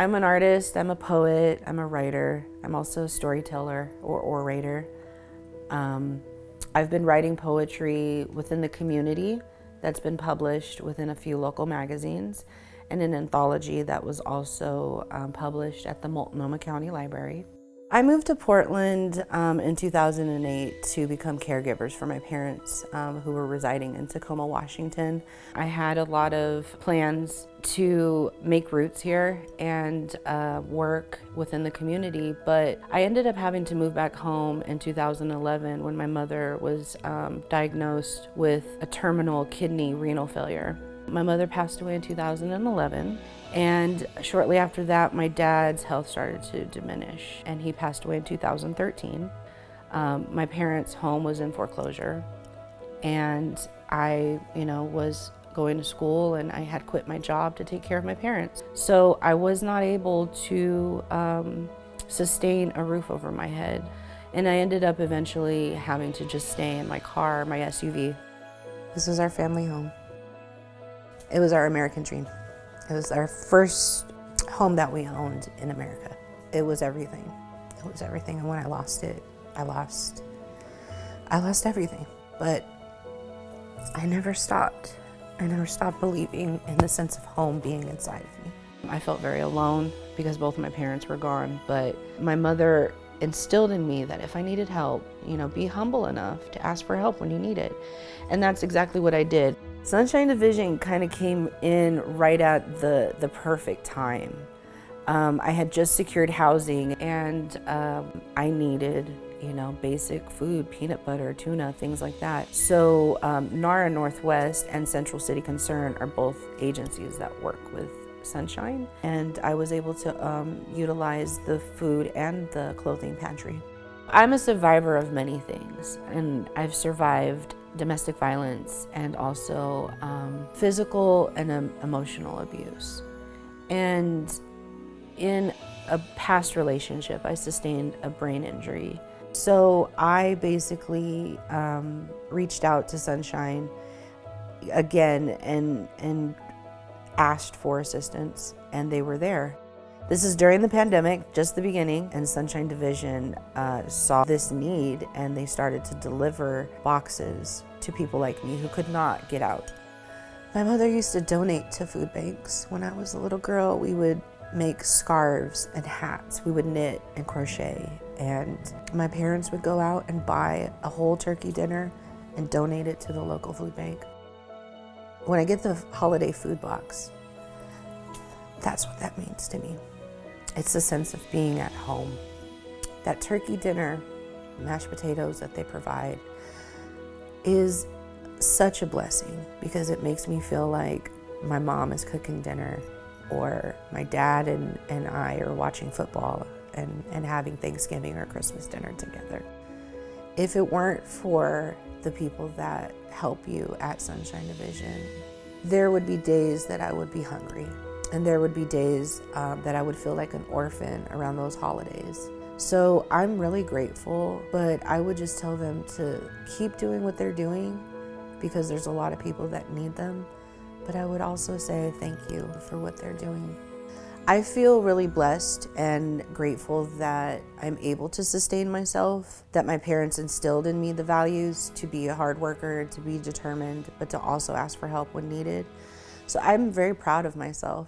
I'm an artist, I'm a poet, I'm a writer, I'm also a storyteller or orator. I've been writing poetry within the community that's been published within a few local magazines, and an anthology that was also published at the Multnomah County Library. I moved to Portland in 2008 to become caregivers for my parents who were residing in Tacoma, Washington. I had a lot of plans to make roots here and work within the community, but I ended up having to move back home in 2011 when my mother was diagnosed with a terminal kidney renal failure. My mother passed away in 2011, and shortly after that, my dad's health started to diminish, and he passed away in 2013. My parents' home was in foreclosure, and I, was going to school, and I had quit my job to take care of my parents. So I was not able to sustain a roof over my head, and I ended up eventually having to just stay in my car, my SUV. This was our family home. It was our American dream. It was our first home that we owned in America. It was everything. It was everything. And when I lost it, I lost everything. But I never stopped. I never stopped believing in the sense of home being inside of me. I felt very alone because both of my parents were gone, but my mother instilled in me that if I needed help, be humble enough to ask for help when you need it. And that's exactly what I did. Sunshine Division kind of came in right at the perfect time. I had just secured housing, and I needed, basic food, peanut butter, tuna, things like that. So NARA Northwest and Central City Concern are both agencies that work with Sunshine, and I was able to utilize the food and the clothing pantry. I'm a survivor of many things, and I've survived domestic violence and also physical and emotional abuse. And in a past relationship, I sustained a brain injury. So I basically reached out to Sunshine again and asked for assistance, and they were there. This is during the pandemic, just the beginning, and Sunshine Division saw this need, and they started to deliver boxes to people like me who could not get out. My mother used to donate to food banks. When I was a little girl, we would make scarves and hats. We would knit and crochet, and my parents would go out and buy a whole turkey dinner and donate it to the local food bank. When I get the holiday food box, that's what that means to me. It's the sense of being at home. That turkey dinner, mashed potatoes that they provide, is such a blessing because it makes me feel like my mom is cooking dinner, or my dad and I are watching football and having Thanksgiving or Christmas dinner together. If it weren't for the people that help you at Sunshine Division, there would be days that I would be hungry. And there would be days that I would feel like an orphan around those holidays. So I'm really grateful, but I would just tell them to keep doing what they're doing because there's a lot of people that need them. But I would also say thank you for what they're doing. I feel really blessed and grateful that I'm able to sustain myself, that my parents instilled in me the values to be a hard worker, to be determined, but to also ask for help when needed. So I'm very proud of myself.